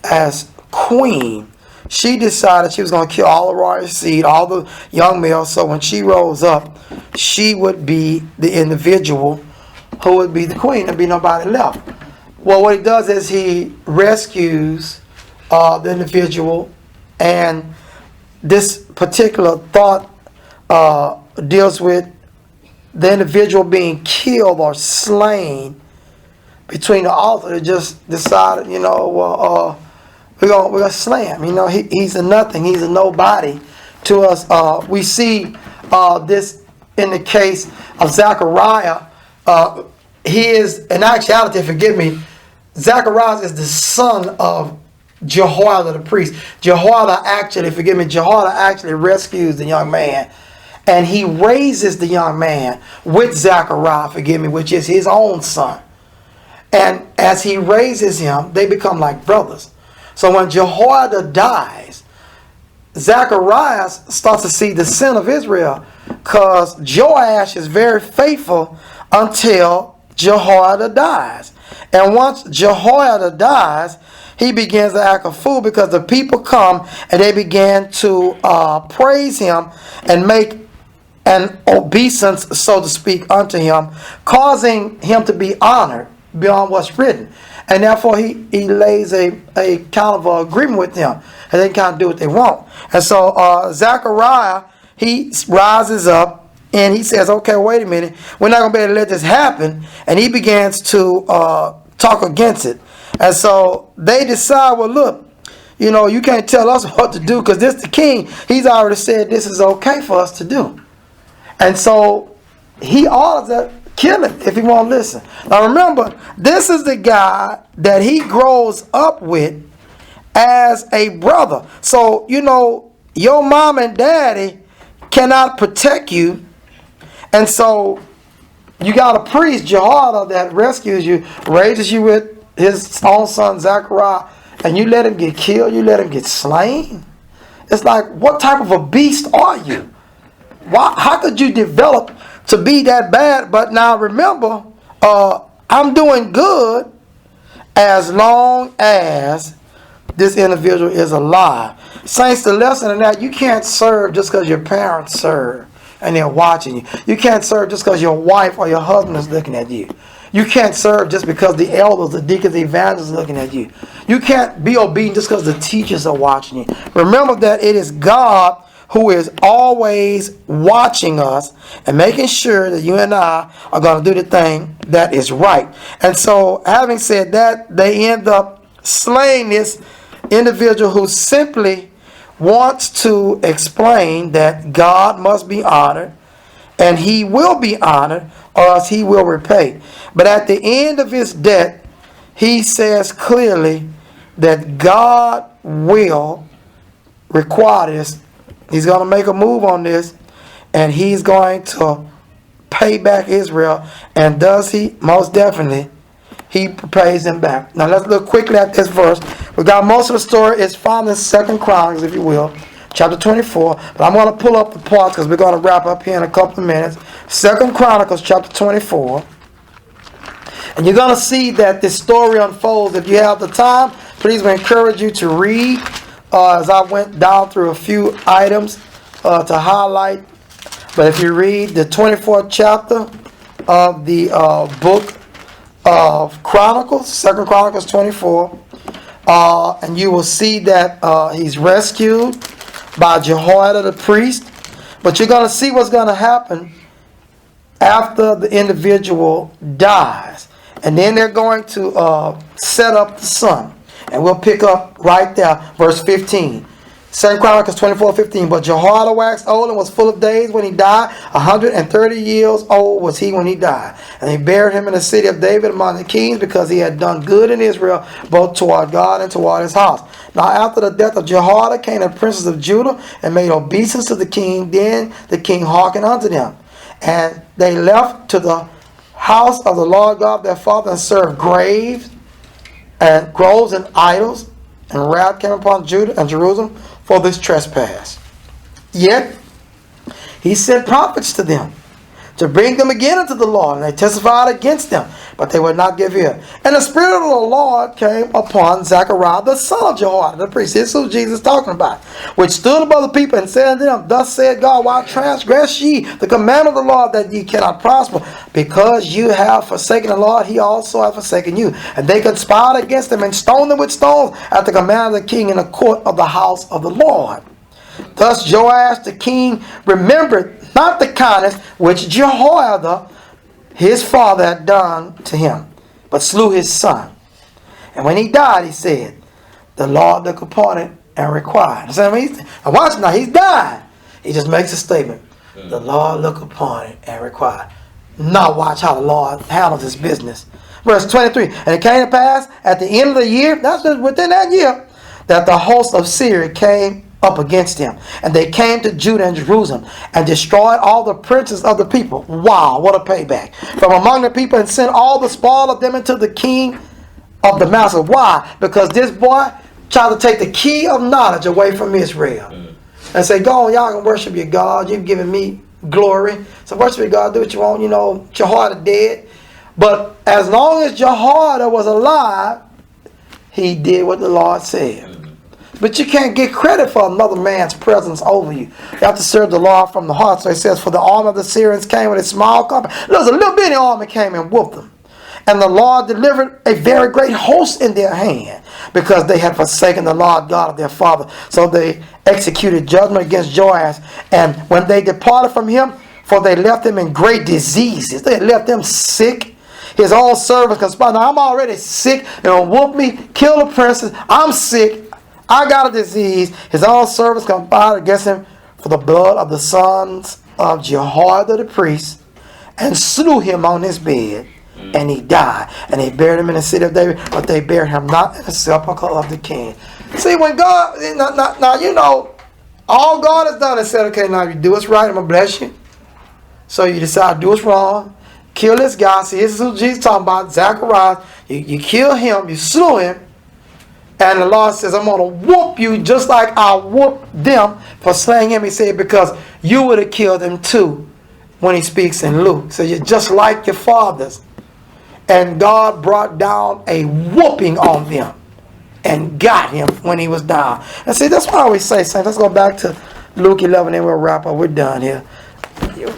as queen, she decided she was going to kill all the royal seed, all the young males, so when she rose up, she would be the individual who would be the queen. There'd be nobody left. Well, what he does is he rescues the individual, and this particular thought deals with the individual being killed or slain between the altar. They just decided, well, we're gonna slay him. He's a nothing. He's a nobody to us. We see this in the case of Zechariah. He is, in actuality, forgive me, Zacharias is the son of Jehoiada the priest. Jehoiada actually rescues the young man. And he raises the young man with Zechariah, which is his own son. And as he raises him, they become like brothers. So when Jehoiada dies, Zacharias starts to see the sin of Israel, because Joash is very faithful until Jehoiada dies. And once Jehoiada dies, he begins to act a fool, because the people come and they begin to praise him and make an obeisance, so to speak, unto him, causing him to be honored beyond what's written. And therefore he lays a kind of agreement with them, and they kind of do what they want. And so Zechariah, he rises up and he says, okay, wait a minute, we're not going to be able to let this happen. And he begins to talk against it. And so they decide, well, look, you can't tell us what to do, because this the king. He's already said this is okay for us to do. And so he orders that kill him if he won't listen. Now remember, this is the guy that he grows up with as a brother. So, your mom and daddy cannot protect you. And so you got a priest, Jehoiada, that rescues you, raises you with his own son Zechariah, and you let him get killed, you let him get slain. It's like, what type of a beast are you? How could you develop to be that bad? But now remember, I'm doing good as long as this individual is alive. Saints, the lesson in that, you can't serve just because your parents serve and they're watching you. You can't serve just because your wife or your husband is looking at you. You can't serve just because the elders, the deacons, the evangelists are looking at you. You can't be obedient just because the teachers are watching you. Remember that it is God who is always watching us and making sure that you and I are going to do the thing that is right. And so, having said that, they end up slaying this individual who simply wants to explain that God must be honored, and he will be honored, or else he will repay. But at the end of his death, he says clearly that God will require this. He's going to make a move on this, and he's going to pay back Israel. And does he? Most definitely. He pays them back. Now let's look quickly at this verse. We got most of the story. It's found in 2 Chronicles, if you will, chapter 24. But I'm going to pull up the parts because we're going to wrap up here in a couple of minutes. 2 Chronicles, chapter 24. And you're going to see that this story unfolds. If you have the time, please, we encourage you to read. As I went down through a few items to highlight. But if you read the 24th chapter of the book of Chronicles, 2 Chronicles 24, and you will see that he's rescued by Jehoiada the priest. But you're going to see what's going to happen after the individual dies. And then they're going to set up the son. And we'll pick up right there, verse 15. 2 Chronicles 24:15. But Jehoiada waxed old and was full of days when he died. 130 years old was he when he died. And he buried him in the city of David among the kings, because he had done good in Israel, both toward God and toward his house. Now after the death of Jehoiada came the princes of Judah and made obeisance to the king. Then the king hearkened unto them. And they left to the house of the Lord God their father, and served graves and groves and idols, and wrath came upon Judah and Jerusalem for this trespass. Yet he sent prophets to them to bring them again unto the Lord, and they testified against them, but they would not give ear. And the Spirit of the Lord came upon Zechariah the son of Jehoiada the priest. This is who Jesus is talking about, which stood above the people and said unto them, Thus said God, why transgress ye the command of the Lord, that ye cannot prosper? Because you have forsaken the Lord, he also hath forsaken you. And they conspired against them and stoned them with stones at the command of the king in the court of the house of the Lord. Thus Joash the king remembered not the kindness which Jehoiada his father had done to him, but slew his son. And when he died, he said, the Lord looked upon it and required. So now watch now, he's died. He just makes a statement. The Lord looked upon it and required. Now watch how the Lord handles his business. Verse 23, and it came to pass at the end of the year, that's just within that year, that the host of Syria came up against him. And they came to Judah and Jerusalem and destroyed all the princes of the people. Wow, what a payback. From among the people, and sent all the spoil of them into the king of Damascus. Why? Because this boy tried to take the key of knowledge away from Israel. And say, go on, y'all can worship your God. You've given me glory. So worship your God, do what you want. You know, Jehoiada dead. But as long as Jehoiada was alive, he did what the Lord said. But you can't get credit for another man's presence over you. You have to serve the Lord from the heart. So it says, for the army of the Syrians came with a small company. There was a little bitty army came and whooped them. And the Lord delivered a very great host in their hand, because they had forsaken the Lord God of their father. So they executed judgment against Joash. And when they departed from him, for they left him in great diseases. They left him sick. His own servants conspired. Now I'm already sick. They're going to whoop me, kill the princess. I'm sick. I got a disease. His own servants conspired against him for the blood of the sons of Jehoiada the priest, and slew him on his bed. And he died. And they buried him in the city of David, but they buried him not in the sepulchre of the king. See, when God, now you know, all God has done is said, okay, now you do what's right, I'm going to bless you. So you decide to do what's wrong. Kill this guy. See, this is what Jesus is talking about. Zacharias, you kill him, you slew him. And the Lord says, I'm going to whoop you just like I whooped them for slaying him. He said, because you would have killed him too, when he speaks in Luke. So you're just like your fathers. And God brought down a whooping on them and got him when he was down. And see, that's why I always say, saints, let's go back to Luke 11 and we'll wrap up. We're done here.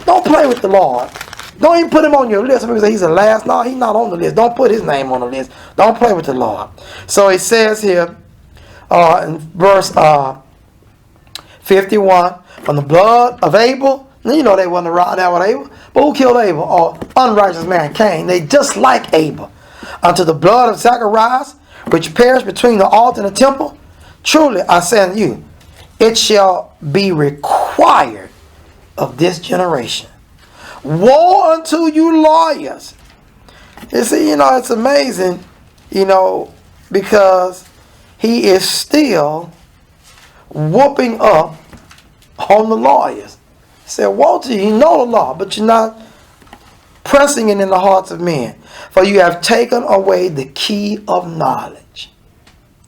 Don't play with the Lord. Don't even put him on your list. Some people say he's the last. No, he's not on the list. Don't put his name on the list. Don't play with the Lord. So it says here in verse 51, from the blood of Abel. You know they wasn't around there with Abel. But who killed Abel? Or unrighteous man Cain. They just like Abel. Unto the blood of Zacharias, which perished between the altar and the temple. Truly I say unto you, it shall be required of this generation. Woe unto you lawyers. You see, it's amazing, because he is still whooping up on the lawyers. He said, woe to you, you know the law, but you're not pressing it in the hearts of men. For you have taken away the key of knowledge.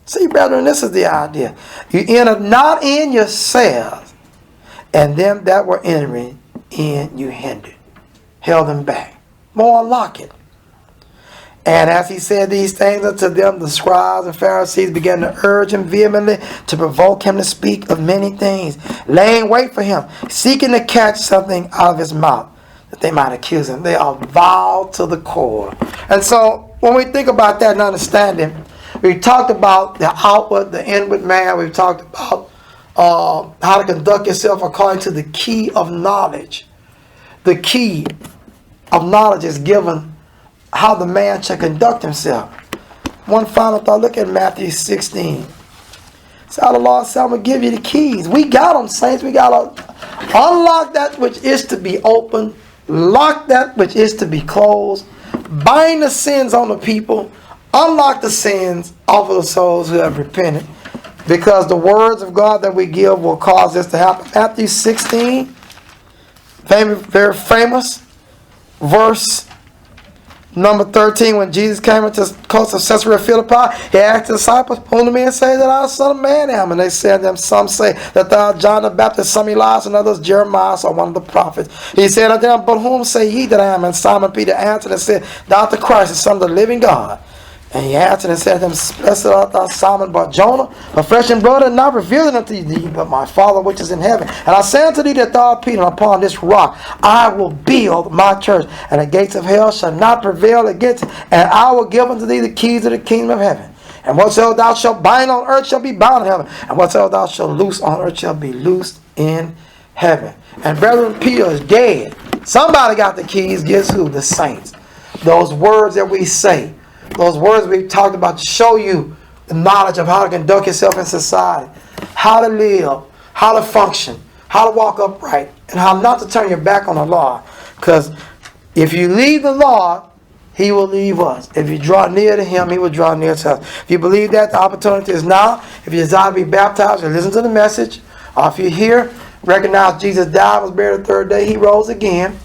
See, brethren, this is the idea. You entered not in yourselves, and them that were entering in you hindered, held them back. More unlock it. And as he said these things unto them, the scribes and Pharisees began to urge him vehemently to provoke him to speak of many things, laying wait for him, seeking to catch something out of his mouth, that they might accuse him. They are vile to the core. And so, when we think about that and understanding, we talked about the outward, the inward man. We've talked about how to conduct yourself according to the key of knowledge. The key of knowledge is given how the man should conduct himself. One final thought, look at Matthew 16. So how the Lord said, I'm going to give you the keys. We got them, saints. We got to unlock that which is to be opened, lock that which is to be closed, bind the sins on the people, unlock the sins off of the souls who have repented. Because the words of God that we give will cause this to happen. Matthew 16, very famous verse number 13, when Jesus came into the coast of Caesarea Philippi, he asked the disciples, whom do men say that I, the Son of Man, am? And they said to them, some say that thou art John the Baptist, some Elias, and others Jeremiah, or one of the prophets. He said unto them, but whom say ye that I am? And Simon Peter answered and said, thou art the Christ, the Son of the living God. And he answered and said to them, blessed art thou, Simon Bar-Jonah, for flesh and blood hath not revealed it unto thee, but my Father which is in heaven. And I say unto thee that thou art Peter, and upon this rock I will build my church, and the gates of hell shall not prevail against it. And I will give unto thee the keys of the kingdom of heaven. And whatsoever thou shalt bind on earth shall be bound in heaven, and whatsoever thou shalt loose on earth shall be loosed in heaven. And Brother Peter is dead. Somebody got the keys. Guess who? The saints. Those words that we say, those words we talked about to show you the knowledge of how to conduct yourself in society, how to live, how to function, how to walk upright, and how not to turn your back on the law. Because if you leave the law, He will leave us. If you draw near to Him, He will draw near to us. If you believe that, the opportunity is now. If you desire to be baptized, or listen to the message, or if you're here, recognize Jesus died, was buried the third day, He rose again.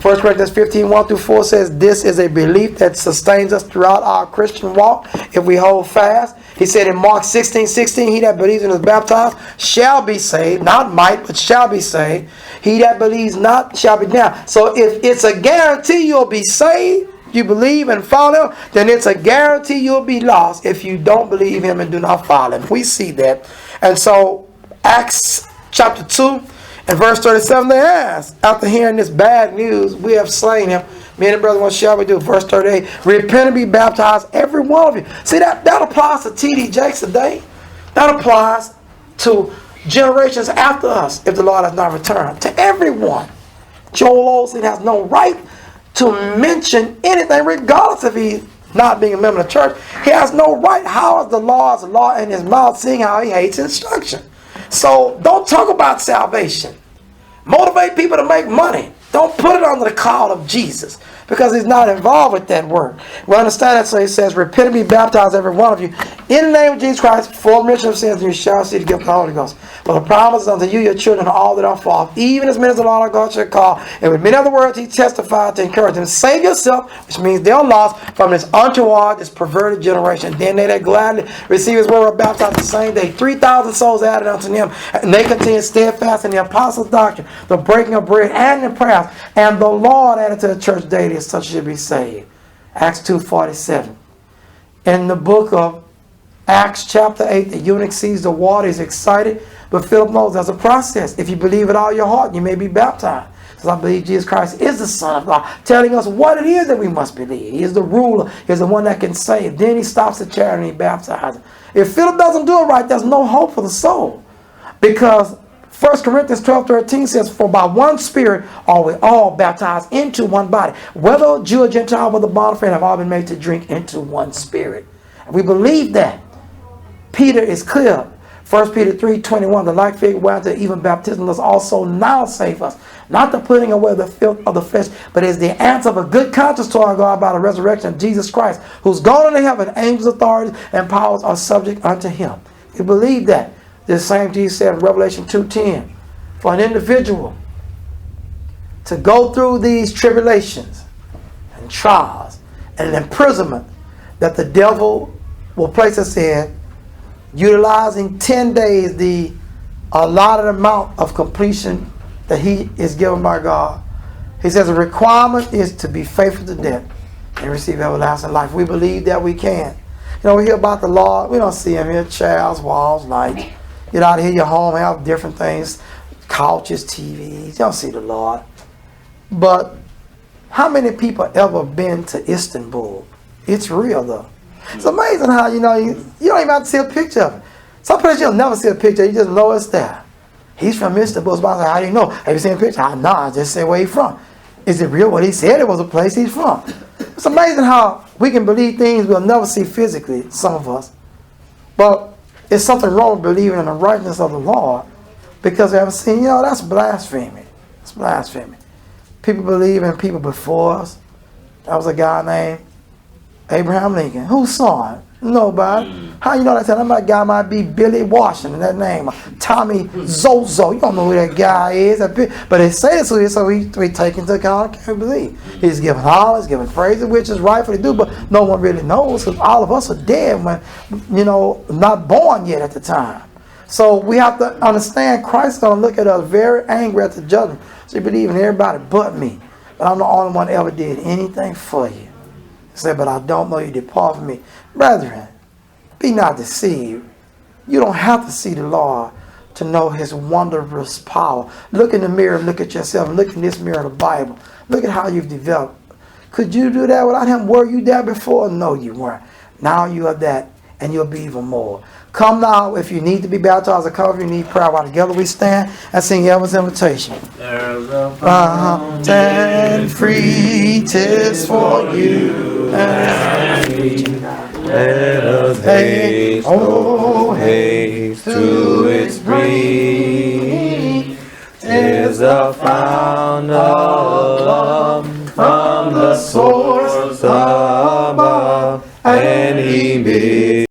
1 Corinthians 15, 1 through 4 says, this is a belief that sustains us throughout our Christian walk if we hold fast. He said in Mark 16, 16, he that believes and is baptized shall be saved. Not might, but shall be saved. He that believes not shall be damned. So if it's a guarantee you'll be saved, you believe and follow, then it's a guarantee you'll be lost if you don't believe Him and do not follow Him. We see that. And so Acts chapter 2 and verse 37, they asked, after hearing this bad news, we have slain him. Me and the brother, what shall we do? Verse 38, repent and be baptized, every one of you. See, that applies to T.D. Jakes today. That applies to generations after us if the Lord has not returned. To everyone. Joel Osteen has no right to mention anything, regardless if he's not being a member of the church. He has no right. How is the Lord's law in his mouth, seeing how he hates instruction? So don't talk about salvation. Motivate people to make money. Don't put it under the call of Jesus, because He's not involved with that work. We understand that, so He says, repent and be baptized, every one of you, in the name of Jesus Christ, for remission of sins, and you shall see the gift of the Holy Ghost. For the promise is unto you, your children, and all that are far off, even as many as the Lord our God shall call. And with many other words He testified to encourage them. Save yourself, which means they're lost from this untoward, this perverted generation. Then they that gladly receive His word were baptized the same day. 3,000 souls added unto them, and they continued steadfast in the apostles' doctrine, the breaking of bread, and in prayers. And the Lord added to the church daily as such should be saved. Acts 2:47. In the book of Acts chapter 8, the eunuch sees the water, is excited, but Philip knows there's a process. If you believe with all your heart, you may be baptized. Because I believe Jesus Christ is the Son of God, telling us what it is that we must believe. He is the ruler. He is the one that can save. Then he stops the chariot and he baptizes. If Philip doesn't do it right, there's no hope for the soul. Because 1 Corinthians 12:13 says, for by one Spirit are we all baptized into one body. Whether Jew or Gentile, whether bond or free, have all been made to drink into one Spirit. And we believe that. Peter is clear. 1 Peter 3:21, the like figure whereunto even baptism does also now save us. Not the putting away the filth of the flesh, but is the answer of a good conscience to our God by the resurrection of Jesus Christ, who's gone into heaven. Angels, authorities, and powers are subject unto Him. We believe that. The same Jesus said in Revelation 2:10, for an individual to go through these tribulations and trials and imprisonment that the devil will place us in, utilizing 10 days the allotted amount of completion that He is given by God. He says the requirement is to be faithful to death and receive everlasting life. We believe that we can. You know, we hear about the Lord. We don't see Him here. Chairs, walls, lights. Get out of here, your home, have different things, couches, TVs. You don't see the Lord. But how many people ever been to Istanbul? It's real, though. It's amazing how, you don't even have to see a picture of it. Some places you'll never see a picture. You just know it's there. He's from Istanbul. So I say, how do you know? Have you seen a picture? No, I just say where he's from. Is it real? What he said it was a place he's from. It's amazing how we can believe things we'll never see physically, some of us. But it's something wrong with believing in the righteousness of the Lord because we haven't seen, that's blasphemy. It's blasphemy. People believe in people before us. That was a guy named Abraham Lincoln. Who saw it? Nobody. How you know that? That guy might be Billy Washington, that name. Tommy Zozo. You don't know who that guy is. But they say this, so we take into account. I can't believe. He's giving hollers, giving praises, which is rightfully due, but no one really knows because all of us are dead when, not born yet at the time. So we have to understand Christ is going to look at us very angry at the judgment. So you believe in everybody but me. But I'm the only one that ever did anything for you. He said, but I don't know you, depart from me. Brethren, be not deceived. You don't have to see the Lord to know His wondrous power. Look in the mirror, look at yourself, look in this mirror of the Bible. Look at how you've developed. Could you do that without Him? Were you there before? No, you weren't. Now you are that, and you'll be even more. Come now if you need to be baptized or come if you need prayer. While together we stand and sing heaven's invitation. There's a fountain Free, 'tis for you. Let us haste, oh haste to its spring. 'Tis a fountain of love from the source above, and